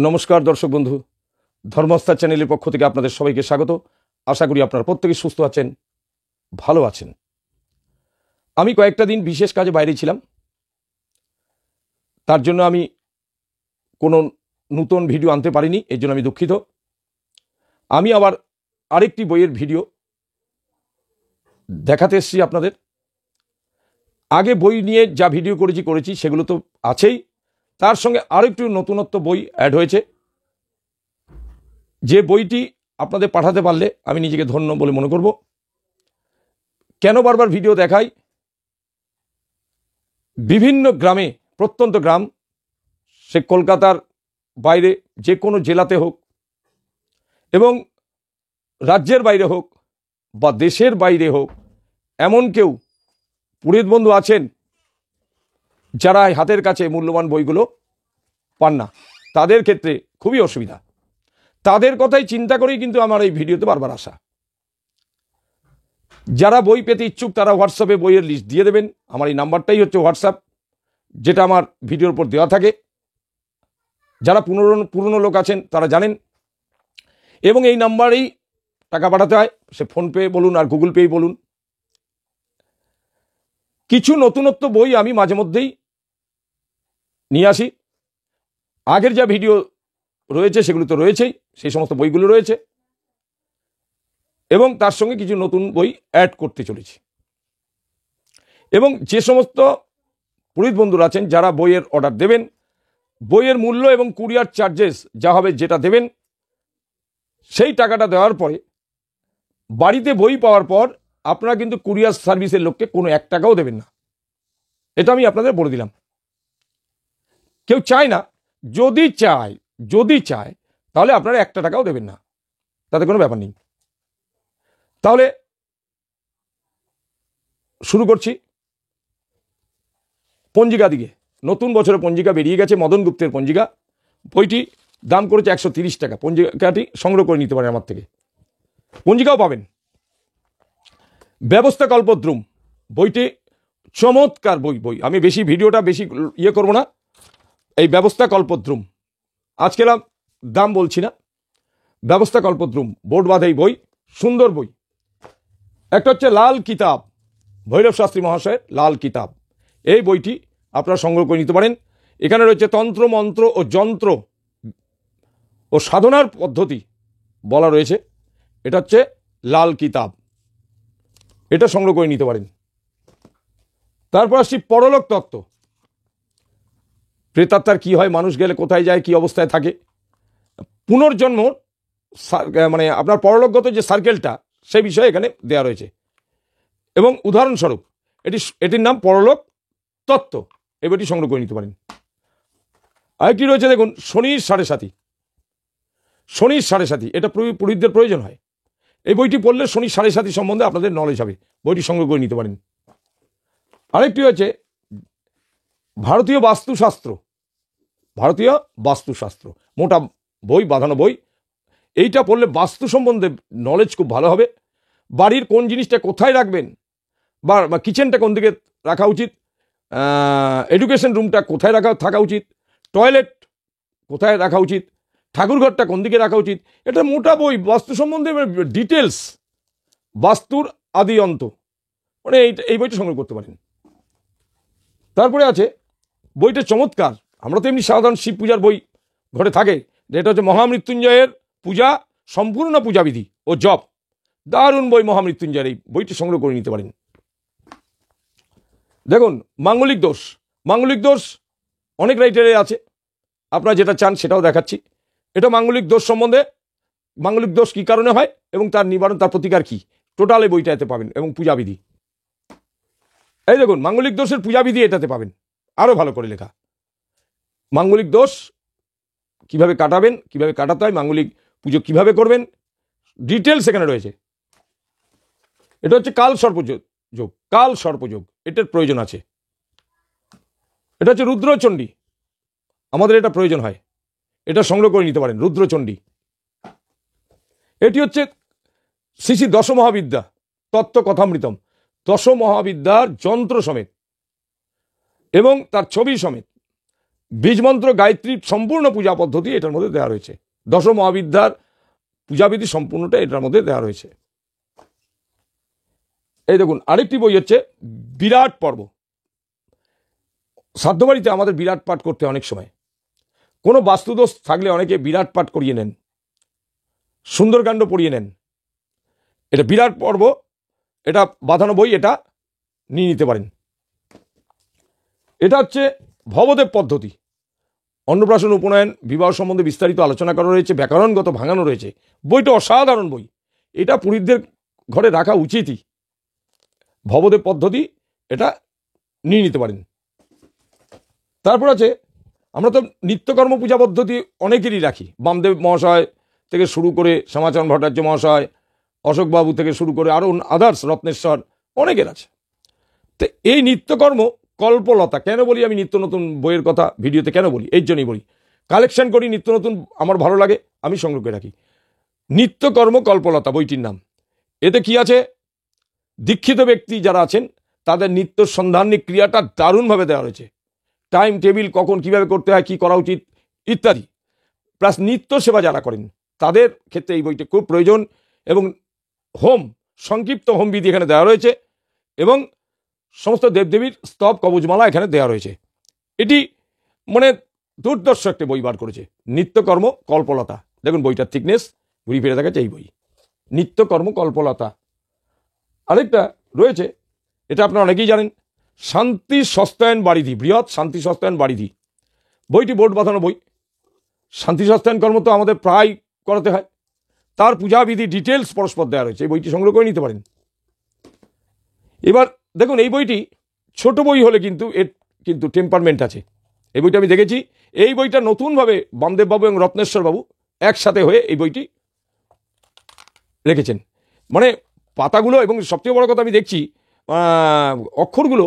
নমস্কার দর্শক বন্ধু, ধর্মস্থা চ্যানেলের পক্ষ থেকে আপনাদের সবাইকে স্বাগত। আশা করি আপনারা প্রত্যেকে সুস্থ আছেন, ভালো আছেন। আমি কয়েকটা দিন বিশেষ কাজে বাইরে ছিলাম, তার জন্য আমি কোনো নতুন ভিডিও আনতে পারিনি, এর জন্য আমি দুঃখিত। আমি আবার আরেকটি বইয়ের ভিডিও দেখাতে এসেছি আপনাদের। আগে বই নিয়ে যা ভিডিও করেছি সেগুলো তো আছেই, তার সঙ্গে আরেকটু নতুনত্ব বই অ্যাড হয়েছে। যে বইটি আপনাদের পাঠাতে পারলে আমি নিজেকে ধন্য বলে মনে করব। কেন বারবার ভিডিও দেখাই? বিভিন্ন গ্রামে, প্রত্যন্ত গ্রাম, সে কলকাতার বাইরে যে কোনো জেলাতে হোক এবং রাজ্যের বাইরে হোক বা দেশের বাইরে হোক, এমন কেউ পুরোহিত বন্ধু আছেন যারা হাতের কাছে মূল্যবান বইগুলো পান না, তাদের ক্ষেত্রে খুবই অসুবিধা। তাদের কথাই চিন্তা করেই কিন্তু আমার এই ভিডিওতে বারবার আসা। যারা বই পেতে ইচ্ছুক তারা হোয়াটসঅ্যাপে বইয়ের লিস্ট দিয়ে দেবেন। আমার এই নাম্বারটাই হচ্ছে হোয়াটসঅ্যাপ, যেটা আমার ভিডিওর উপর দেওয়া থাকে। যারা পুরনো লোক আছেন তারা জানেন, এবং এই নাম্বারেই টাকা পাঠাতে হয়, সে ফোনপে বলুন আর গুগল পেই বলুন। কিছু নতুনত্ব বই আমি মাঝে মধ্যেই নিয়ে আসি। আগের যা ভিডিও রয়েছে সেগুলো তো রয়েছেই, সেই সমস্ত বইগুলো রয়েছে, এবং তার সঙ্গে কিছু নতুন বই অ্যাড করতে চলেছি। এবং যে সমস্ত পুরোহিত বন্ধুরা আছেন যারা বইয়ের অর্ডার দেবেন, বইয়ের মূল্য এবং কুরিয়ার চার্জেস যা হবে, যেটা দেবেন, সেই টাকাটা দেওয়ার পরে বাড়িতে বই পাওয়ার পর আপনারা কিন্তু কুরিয়ার সার্ভিসের লোককে কোনো 1 টাকাও দেবেন না। এটা আমি আপনাদের বলে দিলাম। কেউ চায় না, যদি চায় তাহলে আপনারা 1 টাকাও দেবেন না, তাতে কোনো ব্যাপার নেই। তাহলে শুরু করছি। পঞ্জিকা দিকে, নতুন বছরের পঞ্জিকা বেরিয়ে গেছে, মদন গুপ্তের পঞ্জিকা। বইটি দাম করেছে 130 টাকা। পঞ্জিকাটি সংগ্রহ করে নিতে পারেন আমার থেকে, পঞ্জিকাও পাবেন। ব্যবস্থা কল্পদ্রুম বইটি চমৎকার বই। আমি বেশি ভিডিওটা বেশি ইয়ে করবো না। এই ব্যবস্থা কল্পদ্রুম আজকে দাম বলছি না। ব্যবস্থা কল্পদ্রুম বোর্ড বাঁধেই বই, সুন্দর বই। একটা হচ্ছে লাল কিতাব, ভৈরব শাস্ত্রী মহাশয়ের লাল কিতাব। এই বইটি আপনারা সংগ্রহ করে নিতে পারেন। এখানে রয়েছে তন্ত্র, মন্ত্র ও যন্ত্র ও সাধনার পদ্ধতি বলা রয়েছে। এটা হচ্ছে লাল কিতাব, এটা সংগ্রহ করে নিতে পারেন। তারপর আসছি পরলোক তত্ত্ব। প্রেতাত্মার কি হয়, মানুষ গেলে কোথায় যায়, কি অবস্থায় থাকে, পুনর্জন্ম, মানে আপনার পরলোকগত যে সার্কেলটা, সেই বিষয়ে এখানে দেওয়া রয়েছে। এবং উদাহরণস্বরূপ এটির নাম পরলোক তত্ত্ব। এই বইটি সংগ্রহ করে নিতে পারেন। আরেকটি রয়েছে, দেখুন, শনির সাড়ে সাথী। এটা পুরোহিতদের প্রয়োজন হয়। এই বইটি পড়লে শনির সাড়ে সাথী সম্বন্ধে আপনাদের নলেজ হবে। বইটি সংগ্রহ করে নিতে পারেন। আরেকটি হচ্ছে ভারতীয় বাস্তুশাস্ত্র, মোটা বই, বাঁধানো বই। এইটা পড়লে বাস্তু সম্বন্ধে নলেজ খুব ভালো হবে। বাড়ির কোন জিনিসটা কোথায় রাখবেন, বা কিচেনটা কোন দিকে রাখা উচিত, এডুকেশন রুমটা কোথায় থাকা উচিত, টয়লেট কোথায় রাখা উচিত, ঠাকুরঘরটা কোন দিকে রাখা উচিত, এটা মোটা বই। বাস্তু সম্বন্ধে ডিটেলস, বাস্তুর আদি অন্ত, মানে এই বইটা সংগ্রহ করতে পারেন। তারপরে আছে বইটা চমৎকার। আমরা তো এমনি সাধারণ শিব পূজার বই ঘরে থাকে, যেটা হচ্ছে মহামৃত্যুঞ্জয়ের পূজা, সম্পূর্ণ পূজাবিধি ও জপ। দারুণ বই মহামৃত্যুঞ্জয়ের, এই বইটি সংগ্রহ করে নিতে পারেন। দেখুন, মাঙ্গলিক দোষ অনেক রাইটারে আছে, আপনারা যেটা চান সেটাও দেখাচ্ছি। এটা মাঙ্গলিক দোষ সম্বন্ধে, মাঙ্গলিক দোষ কি কারণে হয় এবং তার নিবারণ, তার প্রতিকার কি, টোটাল এই বইটা এতে পাবেন, এবং পূজাবিধি। এই দেখুন, মাঙ্গলিক দোষের পূজাবিধি এটাতে পাবেন, আরো ভালো করে লেখা। মাঙ্গলিক দোষ কিভাবে কাটাবেন, কিভাবে কাটাতে হয়, মাঙ্গলিক পুজো কিভাবে করবেন, ডিটেলস এখানে রয়েছে। এটা হচ্ছে কাল সর্পযোগ, এটার প্রয়োজন আছে। এটা হচ্ছে রুদ্রচণ্ডী, আমাদের এটা প্রয়োজন হয়, এটা সংগ্রহ করে নিতে পারেন, রুদ্রচণ্ডী। এটি হচ্ছে শ্রী শ্রী দশমহাবিদ্যা তত্ত্ব কথামৃতম, দশমহাবিদ্যার যন্ত্র সমেত এবং তার ছবি সমেত। বীজমন্ত্র গায়ত্রীর সম্পূর্ণ পূজা পদ্ধতি এটার মধ্যে দেওয়া রয়েছে। দশ মহাবিদ্যার পূজাবিধি সম্পূর্ণটা এটার মধ্যে দেওয়া রয়েছে। এই দেখুন আরেকটি বই হচ্ছে বিরাট পর্ব। শ্রাদ্ধবাড়িতে আমাদের বিরাট পাঠ করতে অনেক সময় কোনো বাস্তুদোষ থাকলে অনেকে বিরাট পাঠ করিয়ে নেন, সুন্দরকাণ্ড পড়িয়ে নেন। এটা বিরাট পর্ব, এটা বাঁধানো বই, এটা নিয়ে নিতে পারেন। এটা হচ্ছে ভবদেব পদ্ধতি। অন্নপ্রাশন, উপনয়ন, বিবাহ সম্বন্ধে বিস্তারিত আলোচনা করা রয়েছে, ব্যাকরণগত ভাঙানো রয়েছে। বইটা অসাধারণ বই, এটা পুরীদের ঘরে রাখা উচিতই। ভবদেব পদ্ধতি, এটা নিয়ে নিতে পারেন। তারপর আছে, আমরা তো নিত্যকর্ম পূজা পদ্ধতি অনেকেরই রাখি। বামদেব মহাশয় থেকে শুরু করে শ্যামাচরণ ভট্টাচার্য মহাশয়, অশোকবাবু থেকে শুরু করে আরও আদার্স, রত্নেশ্বর, অনেকের আছে। তো এই নিত্যকর্ম কল্পলতা কেন বলি, আমি নিত্য নতুন বইয়ের কথা ভিডিওতে কেন বলি, এই জন্যই বলি। কালেকশন করি নিত্য নতুন, আমার ভালো লাগে, আমি সংগ্রহ করে রাখি। নিত্যকর্ম কল্পলতা বইটির নাম। এতে কি আছে, দীক্ষিত ব্যক্তি যারা আছেন তাদের নিত্য সন্ধানী ক্রিয়াটা দারুণভাবে দেওয়া রয়েছে। টাইম টেবিল, কখন কিভাবে করতে হয়, কি করা উচিত ইত্যাদি। প্লাস নিত্য সেবা যারা করেন তাদের ক্ষেত্রে এই বইটি খুব প্রয়োজন। এবং হোম, সংক্ষিপ্ত হোম বিধি এখানে দেওয়া রয়েছে, এবং সমস্ত দেবদেবীর স্তব কবচমালা এখানে দেওয়া রয়েছে। এটি মানে দুর্দর্শ একটা বই বার করেছে, নিত্যকর্ম কল্পলতা। দেখুন বইটার থিকনেস, ঘুরি ফিরে দেখাচ্ছে এই বই, নিত্যকর্ম কল্পলতা। আরেকটা রয়েছে, এটা আপনারা অনেকেই জানেন, শান্তি সস্তায়ন বাড়িধি, বৃহৎ শান্তি সস্তায়ন বাড়িধি। বইটি বোর্ড বাঁধানো বই। শান্তি সস্তায়ন কর্ম তো আমাদের প্রায় করাতে হয়, তার পূজাবিধি ডিটেলস পরস্পর দেওয়া রয়েছে। এই বইটি সংগ্রহ করে নিতে পারেন। এবার দেখুন, এই বইটি ছোট বই হলে কিন্তু এর কিন্তু টেম্পারমেন্ট আছে। এই বইটা আমি দেখেছি, এই বইটা নতুনভাবে বামদেববাবু এবং রত্নেশ্বরবাবু একসাথে হয়ে এই বইটি রেখেছেন। মানে পাতাগুলো, এবং সবচেয়ে বড় কথা আমি দেখছি অক্ষরগুলো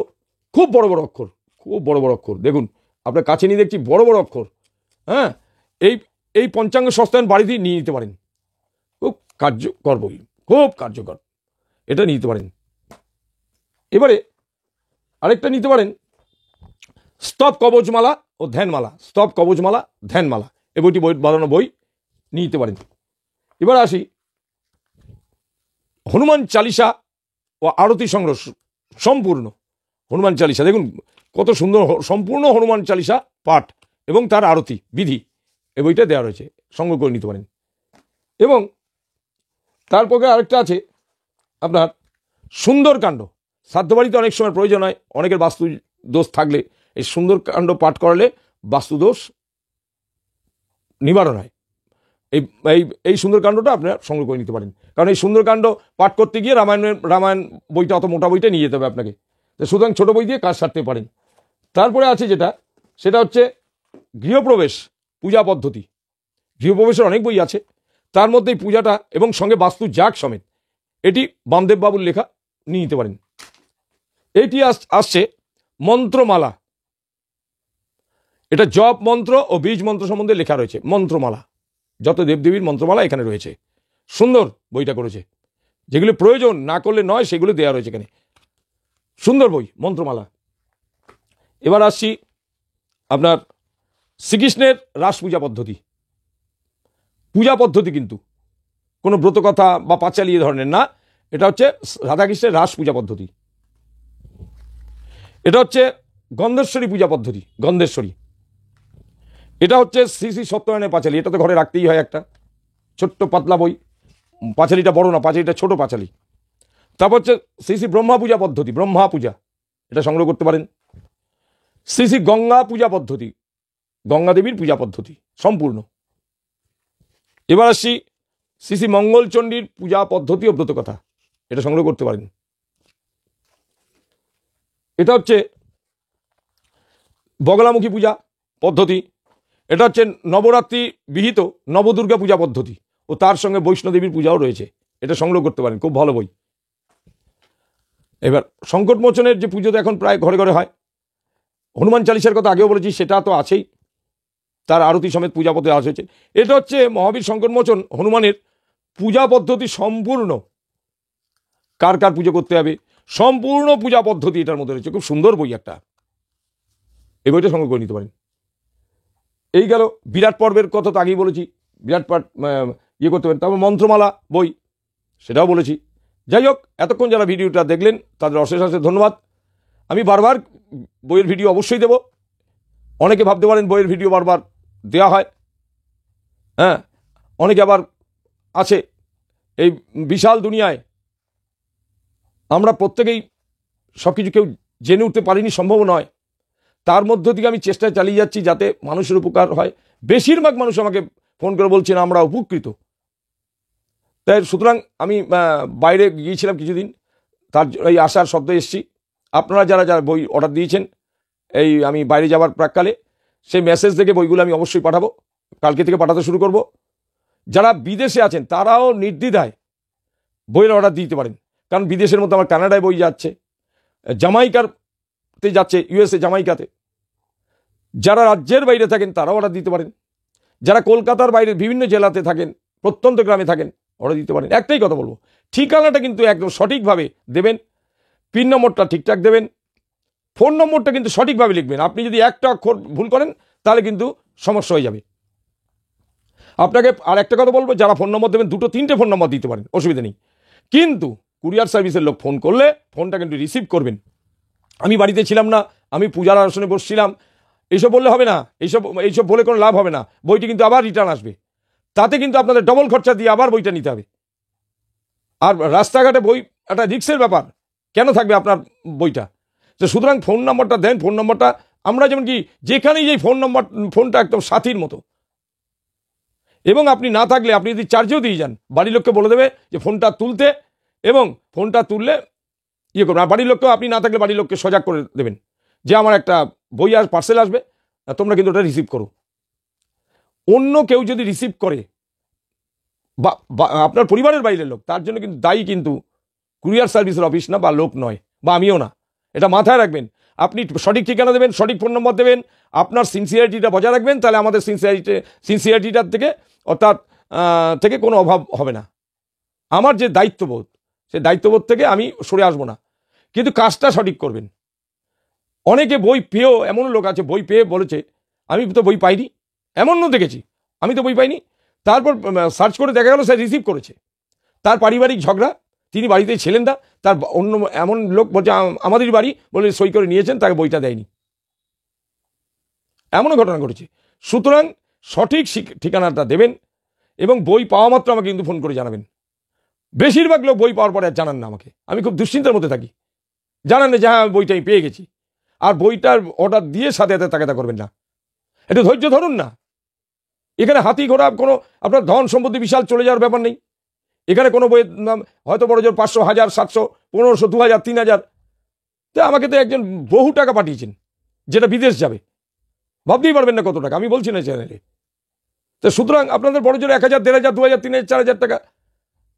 খুব বড় বড় অক্ষর, খুব বড় বড় অক্ষর। দেখুন আপনার কাছে নিয়ে দেখছি বড় বড় অক্ষর। হ্যাঁ, এই পঞ্চাঙ্গ সস্তায়ন বাড়িতেই নিয়ে নিতে পারেন। খুব কার্যকর বই, খুব কার্যকর, এটা নিতে পারেন। এবারে আরেকটা নিতে পারেন, স্তব কবচমালা ও ধ্যানমালা। স্তব কবচমালা, ধ্যানমালা, এই বইটি বানানো বই নিতে পারেন। এবার আসি হনুমান চালিসা ও আরতি সংগ্রহ সম্পূর্ণ হনুমান চালিসা। দেখুন কত সুন্দর সম্পূর্ণ হনুমান চালিসা পাঠ এবং তার আরতি বিধি এই বইটা দেওয়া রয়েছে, সংগ্রহ করে নিতে পারেন। এবং তারপরে আরেকটা আছে আপনার সুন্দরকাণ্ড। শ্রাদ্ধবাড়িতে অনেক সময় প্রয়োজন হয়, অনেকের বাস্তু দোষ থাকলে এই সুন্দরকাণ্ড পাঠ করালে বাস্তুদোষ নিবারণ হয়। এই সুন্দরকাণ্ডটা আপনারা সংগ্রহ করে নিতে পারেন, কারণ এই সুন্দরকাণ্ড পাঠ করতে গিয়ে রামায়ণ বইটা, অত মোটা বইটা নিয়ে যেতে হবে আপনাকে। তো সুতরাং ছোট বই দিয়ে কাজ সারতে পারেন। তারপরে আছে যেটা, সেটা হচ্ছে গৃহপ্রবেশ পূজা পদ্ধতি। গৃহপ্রবেশের অনেক বই আছে, তার মধ্যে এই পূজাটা এবং সঙ্গে বাস্তু জাগ সমেত, এটি বামদেববাবুর লেখা, নিয়ে নিতে পারেন। এটি আসছে মন্ত্রমালা। এটা জপ মন্ত্র ও বীজ মন্ত্র সম্বন্ধে লেখা রয়েছে। মন্ত্রমালা, যত দেবদেবীর মন্ত্রমালা এখানে রয়েছে। সুন্দর বইটা করেছে, যেগুলো প্রয়োজন না করলে নয় সেগুলো দেওয়া রয়েছে এখানে। সুন্দর বই মন্ত্রমালা। এবার আসছি আপনার শ্রীকৃষ্ণের রাস পূজা পদ্ধতি। পূজা পদ্ধতি কিন্তু কোনো ব্রতকথা বা পাঁচালী ধরনের না, এটা হচ্ছে রাধাকৃষ্ণের রাস পূজা পদ্ধতি। এটা হচ্ছে গন্ধেশ্বরী পূজা পদ্ধতি, গন্ধেশ্বরী। এটা হচ্ছে শ্রী শ্রী সত্যনারায়ণের পাঁচালী। এটা তো ঘরে রাখতেই হয় একটা, ছোট্ট পাতলা বই। পাঁচালীটা বড় না, পাঁচালীটা ছোট পাঁচালী। তারপর হচ্ছে শ্রী শ্রী ব্রহ্মা পূজা পদ্ধতি, ব্রহ্মা পূজা, এটা সংগ্রহ করতে পারেন। শ্রী শ্রী গঙ্গা পূজা পদ্ধতি, গঙ্গা দেবীর পূজা পদ্ধতি সম্পূর্ণ। এবার আসছি শ্রী শ্রী মঙ্গলচণ্ডীর পূজা পদ্ধতি ও ব্রতকথা, এটা সংগ্রহ করতে পারেন। এটা হচ্ছে বগলামুখী পূজা পদ্ধতি। এটা হচ্ছে নবরাত্রি বিহিত নবদুর্গা পূজা পদ্ধতি ও তার সঙ্গে বৈষ্ণোদেবীর পূজাও রয়েছে, এটা সংগ্রহ করতে পারেন, খুব ভালো বই। এবার সংকট মোচনের যে পুজো তো এখন প্রায় ঘরে ঘরে হয়, হনুমান চালিসার কথা আগেও বলেছি, সেটা তো আছেই, তার আরতি সমেত পূজা পদ্ধতি আছে। এটা হচ্ছে মহাবীর সংকট মোচন হনুমানের পূজা পদ্ধতি সম্পূর্ণ, কার কার পুজো করতে হবে সম্পূর্ণ পূজা পদ্ধতি এটার মধ্যে রয়েছে। খুব সুন্দর বই একটা, এই বইটা সংগ্রহ করে নিতে পারেন। এই গেল বিরাট পর্বের কথা তো আগেই বলেছি, বিরাট পাঠ ইয়ে করতে পারেন। তারপর মন্ত্রমালা বই, সেটাও বলেছি। যাই হোক, এতক্ষণ যারা ভিডিওটা দেখলেন তাদের অশেষ অশেষ ধন্যবাদ। আমি বারবার বইয়ের ভিডিও অবশ্যই দেব। অনেকে ভাবতে পারেন বইয়ের ভিডিও বারবার দেওয়া হয়, হ্যাঁ, অনেকে আবার আছে এই বিশাল দুনিয়ায় আমরা প্রত্যেকেই সব কিছু কেউ জেনে উঠতে পারিনি, সম্ভব নয়। তার মধ্য থেকে আমি চেষ্টা চালিয়ে যাচ্ছি যাতে মানুষের উপকার হয়। বেশিরভাগ মানুষ আমাকে ফোন করে বলছেন আমরা উপকৃত। তাই সুতরাং আমি বাইরে গিয়েছিলাম কিছুদিন, তার এই আশার শব্দ এসেছি। আপনারা যারা যারা বই অর্ডার দিয়েছেন এই আমি বাইরে যাওয়ার প্রাককালে, সেই মেসেজ থেকে বইগুলো আমি অবশ্যই পাঠাবো, কালকে থেকে পাঠাতে শুরু করব। যারা বিদেশে আছেন তারাও নির্দ্বিধায় বইয়ের অর্ডার দিতে পারেন, কারণ বিদেশের মধ্যে আমার কানাডায় বই যাচ্ছে, জামাইকাতে যাচ্ছে, ইউএসএ জামাইকাতে। যারা রাজ্যের বাইরে থাকেন তারাও অর্ডার দিতে পারেন। যারা কলকাতার বাইরে বিভিন্ন জেলাতে থাকেন, প্রত্যন্ত গ্রামে থাকেন, অর্ডার দিতে পারেন। একটাই কথা বলবো, ঠিকানাটা কিন্তু একদম সঠিকভাবে দেবেন, পিন নম্বরটা ঠিকঠাক দেবেন, ফোন নম্বরটা কিন্তু সঠিকভাবে লিখবেন। আপনি যদি একটা অক্ষর ভুল করেন তাহলে কিন্তু সমস্যা হয়ে যাবে। আপনাকে আর একটা কথা বলবো, যারা ফোন নম্বর দেবেন 2-3টে ফোন নম্বর দিতে পারেন, অসুবিধা নেই, কিন্তু কুরিয়ার সার্ভিসের লোক ফোন করলে ফোনটা কিন্তু রিসিভ করবেন। আমি বাড়িতে ছিলাম না, আমি পূজার আসনে বসছিলাম, এইসব বললে হবে না, এইসব বলে কোনো লাভ হবে না। বইটি কিন্তু আবার রিটার্ন আসবে, তাতে কিন্তু আপনাদের ডবল খরচা দিয়ে আবার বইটা নিতে হবে। আর রাস্তাঘাটে বই একটা রিস্কের ব্যাপার, কেন থাকবে আপনার বইটা? তো সুতরাং ফোন নম্বরটা দেন। ফোন নম্বরটা আমরা যেমন কি যেখানেই যে ফোনটা একদম সাথীর মতো, এবং আপনি না থাকলে আপনি যদি চার্জেও দিয়ে যান, বাড়ির লোককে বলে দেবে যে ফোনটা তুলতে, এবং ফোনটা তুললে ইয়ে করবেন। আর বাড়ির লোককেও আপনি না থাকলে বাড়ির লোককে সজাগ করে দেবেন যে আমার একটা বই আর পার্সেল আসবে, তোমরা কিন্তু ওটা রিসিভ করো। অন্য কেউ যদি রিসিভ করে বা আপনার পরিবারের বাইরের লোক, তার জন্য কিন্তু দায়ী কিন্তু কুরিয়ার সার্ভিসের অফিস না বা লোক নয়, বা আমিও না। এটা মাথায় রাখবেন। আপনি সঠিক ঠিকানা দেবেন, সঠিক ফোন নম্বর দেবেন, আপনার সিনসিয়ারিটিটা বজায় রাখবেন, তাহলে আমাদের সিনসিয়ারিটিটার থেকে অর্থাৎ থেকে কোনো অভাব হবে না। আমার যে দায়িত্ববোধ, সেই দায়িত্ববোধ থেকে আমি সরে আসবো না, কিন্তু কাজটা সঠিক করবেন। অনেকে বই পেয়েও, এমন লোক আছে বই পেয়ে বলেছে আমি তো বই পাইনি, এমনও দেখেছি আমি তো বই পাইনি। তারপর সার্চ করে দেখা গেল সে রিসিভ করেছে, তার পারিবারিক ঝগড়া, তিনি বাড়িতেই ছিলেন না, তার অন্য এমন লোক বলছে আমাদের বাড়ি বলে সই করে নিয়েছেন, তাকে বইটা দেয়নি, এমনও ঘটনা ঘটেছে। সুতরাং সঠিক ঠিকানাটা দেবেন, এবং বই পাওয়া মাত্র আমাকে কিন্তু ফোন করে জানাবেন। বেশিরভাগ লোক বই পাওয়ার পরে আর জানান না আমাকে, আমি খুব দুশ্চিন্তার মধ্যে থাকি, জানান না যে হ্যাঁ বইটা আমি পেয়ে গেছি। আর বইটার অর্ডার দিয়ে সাথে সাথে তাকে করবেন না, একটু ধৈর্য ধরুন না। এখানে হাতি ঘোড়া কোনো আপনার ধন সম্পত্তি বিশাল চলে যাওয়ার ব্যাপার নেই। এখানে কোনো বইয়ের নাম হয়তো বড় জোর 500, 1000, 700, 1500, 2000, 3000, তো আমাকে তো একজন বহু টাকা পাঠিয়েছেন যেটা বিদেশ যাবে, ভাবতেই পারবেন না কত টাকা, আমি বলছি না চ্যানেলে। তো সুতরাং আপনাদের বড় জোর 1000, 1500, 2000, 3000, 4000 টাকা,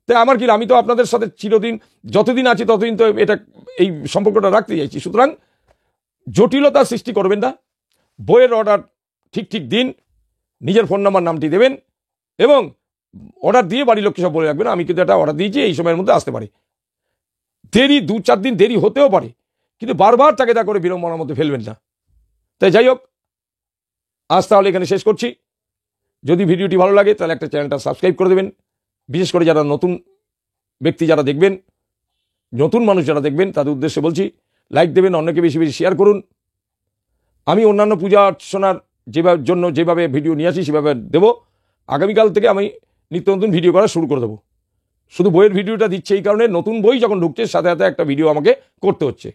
তাই আমার কি, আমি তো আপনাদের সাথে চিরদিন যতদিন আছি ততদিন তো এটা এই সম্পর্কটা রাখতে চাইছি। সুতরাং জটিলতা সৃষ্টি করবেন না, বইয়ের অর্ডার ঠিক ঠিক দিন, নিজের ফোন নাম্বার নামটি দেবেন, এবং অর্ডার দিয়ে বাড়ির লোককে সব বলে রাখবেন আমি কিন্তু একটা অর্ডার দিয়েছি, এই সময়ের মধ্যে আসতে পারে। দেরি 2-4 দিন দেরি হতেও পারে, কিন্তু বারবার তাগিদা করে বিড়ম্বনার মধ্যে ফেলবেন না। তাই যাই হোক, আজ তাহলে এখানে শেষ করছি। যদি ভিডিওটি ভালো লাগে তাহলে একটা চ্যানেলটা সাবস্ক্রাইব করে দেবেন, বিশেষ করে যারা নতুন ব্যক্তি যারা দেখবেন, নতুন মানুষ যারা দেখবেন তাদের উদ্দেশ্যে বলছি লাইক দেবেন, অন্যকে বেশি বেশি শেয়ার করুন। আমি অন্যান্য পূজা অর্চনার যেভাবে ভিডিও নিয়ে আসি সেভাবে দেবো। আগামীকাল থেকে আমি নিত্য নতুন ভিডিও করা শুরু করে দেবো। শুধু বইয়ের ভিডিওটা দিচ্ছে এই কারণে, নতুন বই যখন ঢুকছে সাথে সাথে একটা ভিডিও আমাকে করতে হচ্ছে।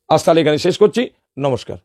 আজ তাহলে এখানে শেষ করছি, নমস্কার।